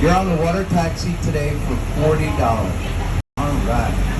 You're on the water taxi today for $40. All right.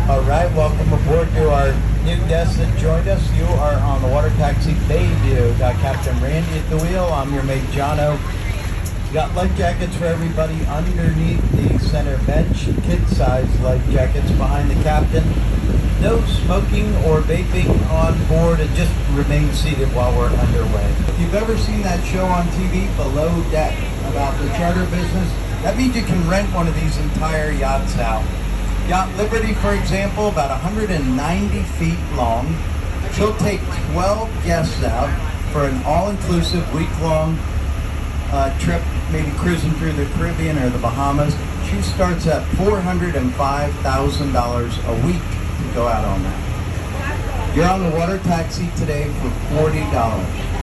All right, welcome aboard to our new guests that joined us. You are on the Water Taxi Bayview. Got Captain Randy at the wheel. I'm your mate, Jono. Got life jackets for everybody underneath the center bench. Kid-size life jackets behind the captain. No smoking or vaping on board, and just remain seated while we're underway. If you've ever seen that show on TV, Below Deck, about the charter business, that means you can rent one of these entire yachts out. Yacht Liberty, for example, about 190 feet long. She'll take 12 guests out for an all-inclusive week-long trip, maybe cruising through the Caribbean or the Bahamas. She starts at $405,000 a week to go out on that. You're on the water taxi today for $40.